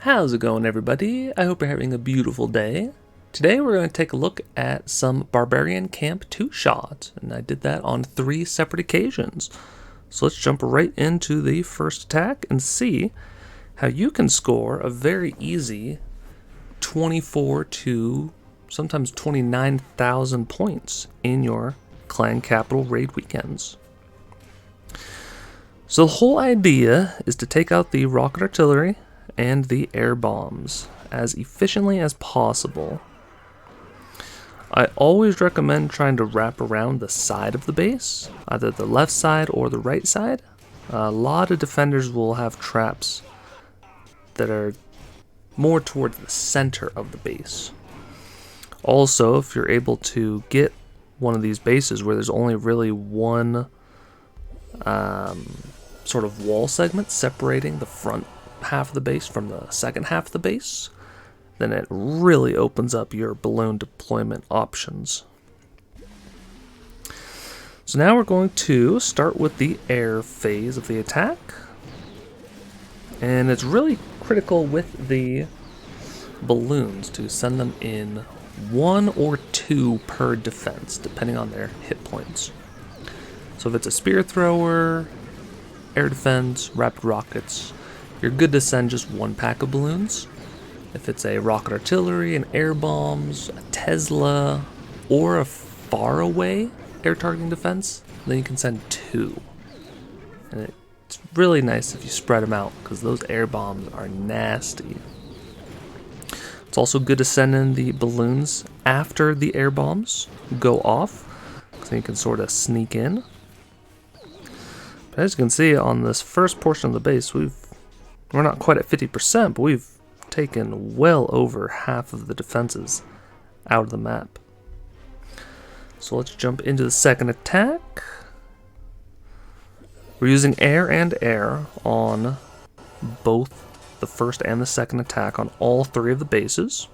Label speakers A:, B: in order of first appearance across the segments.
A: How's it going, everybody? I hope you're having a beautiful day. Today we're going to take a look at some Barbarian Camp 2 shots, and I did that on 3 separate occasions. So let's jump right into the first attack and see how you can score a very easy 24 to sometimes 29,000 points in your Clan Capital raid weekends. So the whole idea is to take out the rocket artillery and the air bombs as efficiently as possible. I always recommend trying to wrap around the side of the base, either the left side or the right side. A lot of defenders will have traps that are more towards the center of the base. Also, if you're able to get one of these bases where there's only really one sort of wall segment separating the front half of the base from the second half of the base, then it really opens up your balloon deployment options. So now we're going to start with the air phase of the attack, and it's really critical with the balloons to send them in 1 or 2 per defense depending on their hit points. So if it's a spear thrower, air defense, rapid rockets, you're good to send just 1 pack of balloons. If it's a rocket artillery, an air bombs, a Tesla, or a far away air targeting defense, then you can send 2. And it's really nice if you spread them out because those air bombs are nasty. It's also good to send in the balloons after the air bombs go off, so you can sort of sneak in. But as you can see on this first portion of the base, we're not quite at 50%, but we've taken well over half of the defenses out of the map. So let's jump into the second attack. We're using air and air on both the first and the second attack on all 3 of the bases.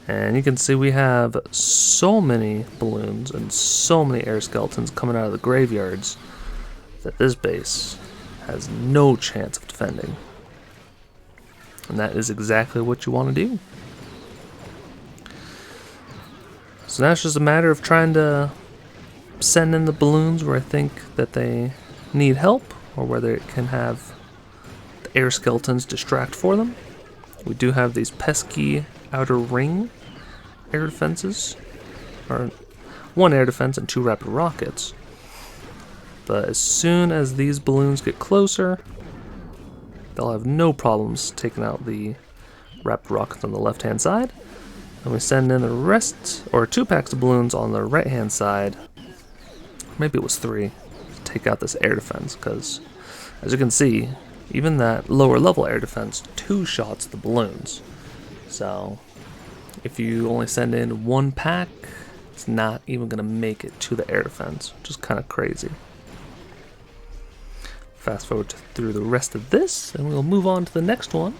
A: And you can see we have so many balloons and so many air skeletons coming out of the graveyards that this base has no chance of defending. And that is exactly what you want to do. So now it's just a matter of trying to send in the balloons where I think that they need help, or whether it can have the air skeletons distract for them. We do have these pesky outer ring air defenses, or 1 air defense and 2 rapid rockets. But as soon as these balloons get closer, they'll have no problems taking out the rapid rockets on the left hand side. And we send in the rest, or 2 packs of balloons on the right hand side, maybe it was 3, to take out this air defense, because as you can see, even that lower level air defense 2-shots the balloons. So if you only send in 1 pack, it's not even going to make it to the air defense, which is kind of crazy. Fast forward through the rest of this, and we'll move on to the next one.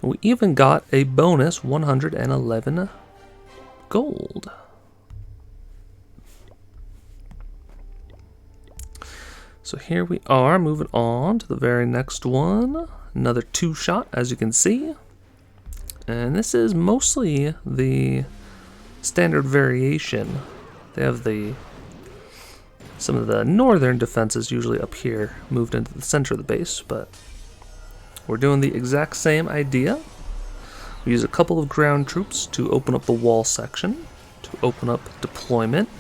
A: We even got a bonus 111 gold. So here we are, moving on to the very next one. Another 2-shot, as you can see. And this is mostly the standard variation. They have some of the northern defenses usually up here moved into the center of the base, but we're doing the exact same idea. We use a couple of ground troops to open up the wall section, to open up deployment,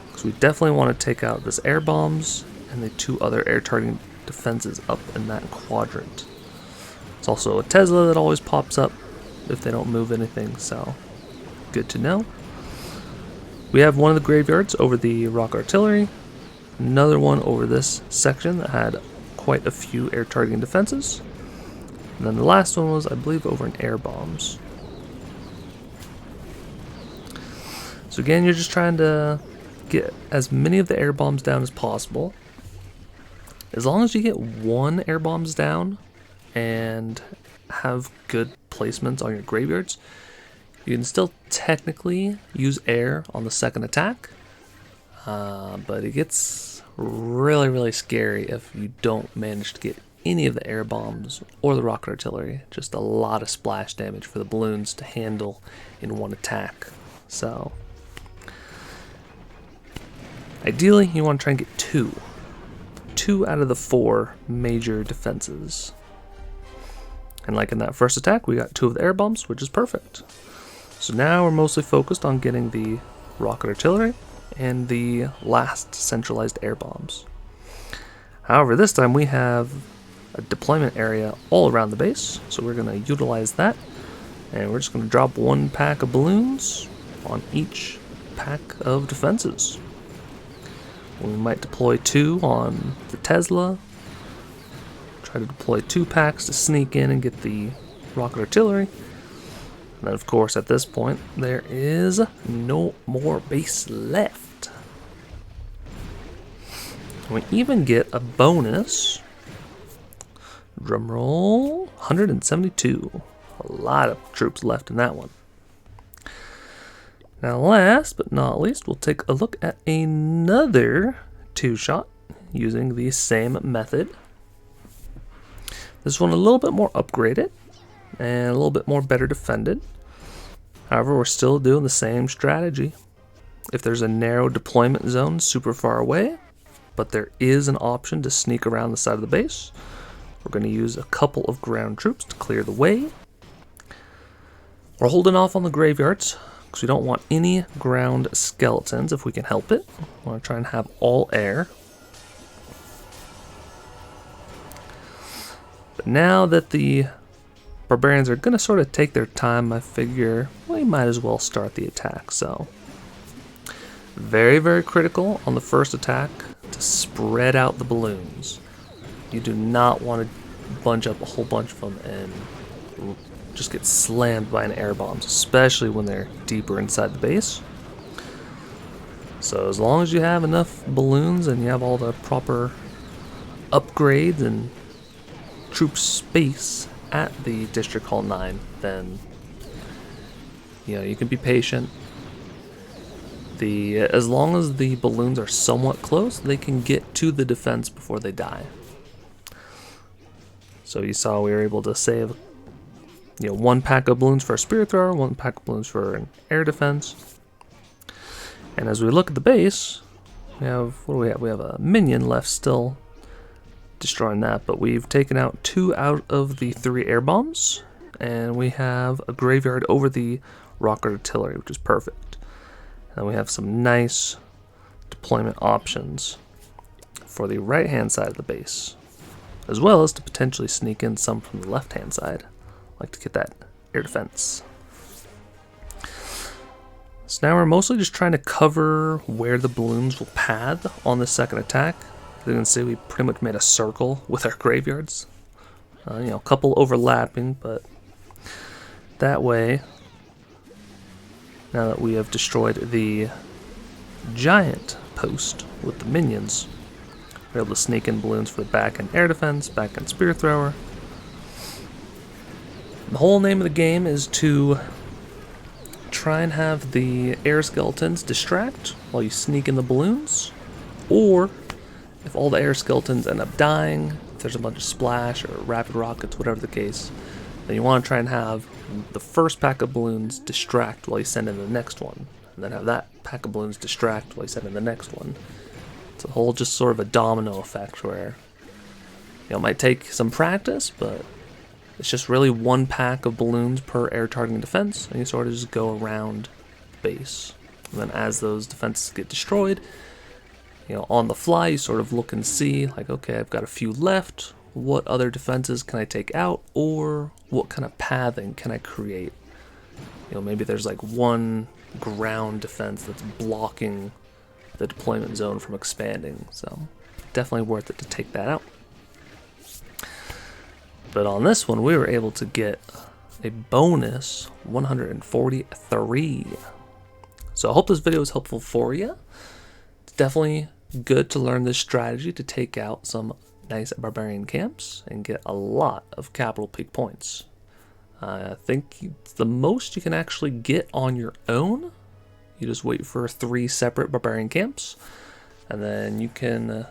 A: because we definitely want to take out this air bombs and the 2 other air targeting defenses up in that quadrant. It's also a Tesla that always pops up if they don't move anything, so good to know. We have one of the graveyards over the rock artillery, another one over this section that had quite a few air targeting defenses. And then the last one was, I believe, over in air bombs. So again, you're just trying to get as many of the air bombs down as possible. As long as you get 1 air bombs down and have good placements on your graveyards, you can still technically use air on the second attack. But it gets really scary if you don't manage to get any of the air bombs or the rocket artillery. Just a lot of splash damage for the balloons to handle in one attack. So ideally, you want to try and get two out of the 4 major defenses. And like in that first attack, we got 2 of the air bombs, which is perfect. So now we're mostly focused on getting the rocket artillery and the last centralized air bombs. However, this time we have a deployment area all around the base, so we're going to utilize that, and we're just going to drop 1 pack of balloons on each pack of defenses. We might deploy 2 on the Tesla, try to deploy 2 packs to sneak in and get the rocket artillery. And then, of course, at this point, there is no more base left. We even get a bonus. Drumroll, 172. A lot of troops left in that one. Now, last but not least, we'll take a look at another 2-shot using the same method. This one a little bit more upgraded and a little bit more better defended. However, we're still doing the same strategy. If there's a narrow deployment zone super far away, but there is an option to sneak around the side of the base, we're going to use a couple of ground troops to clear the way. We're holding off on the graveyards because we don't want any ground skeletons if we can help it. We want to try and have all air. But now that the Barbarians are going to sort of take their time, I figure we might as well start the attack. So, very, very critical on the first attack to spread out the balloons. You do not want to bunch up a whole bunch of them and just get slammed by an air bombs, especially when they're deeper inside the base. So as long as you have enough balloons and you have all the proper upgrades and troop space at the District Hall 9, then you can be patient. As long as the balloons are somewhat close, they can get to the defense before they die. So you saw we were able to save 1 pack of balloons for a spirit thrower, 1 pack of balloons for an air defense. And as we look at the base, we have, what do we have? We have a minion left still destroying that, but we've taken out 2 out of the 3 air bombs, and we have a graveyard over the rocket artillery, which is perfect. And we have some nice deployment options for the right-hand side of the base, as well as to potentially sneak in some from the left-hand side. Like to get that air defense. So now we're mostly just trying to cover where the balloons will pad on the second attack. As you can see, we pretty much made a circle with our graveyards. A couple overlapping, but that way, now that we have destroyed the giant post with the minions, we're able to sneak in balloons for the back end air defense, back end spear thrower. The whole name of the game is to try and have the air skeletons distract while you sneak in the balloons, or if all the air skeletons end up dying, if there's a bunch of splash or rapid rockets, whatever the case, then you want to try and have the first pack of balloons distract while you send in the next one, and then have that pack of balloons distract while you send in the next one. It's a whole just sort of a domino effect where it might take some practice, but it's just really 1 pack of balloons per air targeting defense, and you sort of just go around the base. And then as those defenses get destroyed, on the fly, you sort of look and see, like, okay, I've got a few left. What other defenses can I take out, or what kind of pathing can I create? Maybe there's like 1 ground defense that's blocking the deployment zone from expanding. So definitely worth it to take that out. But on this one, we were able to get a bonus 143. So I hope this video was helpful for you. It's definitely good to learn this strategy to take out some nice barbarian camps and get a lot of capital peak points. I think it's the most you can actually get on your own. You just wait for 3 separate barbarian camps, and then you can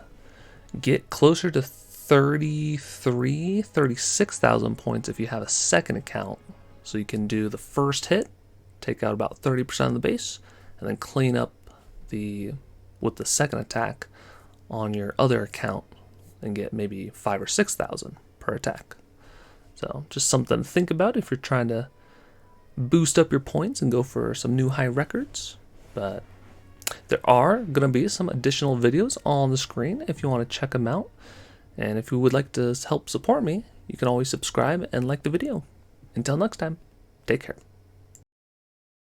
A: get closer to 36,000 points if you have a second account. So you can do the first hit, take out about 30% of the base, and then clean up with the second attack on your other account and get maybe 5,000 or 6,000 per attack. So just something to think about if you're trying to boost up your points and go for some new high records. But there are going to be some additional videos on the screen if you want to check them out. And if you would like to help support me, you can always subscribe and like the video. Until next time, take care.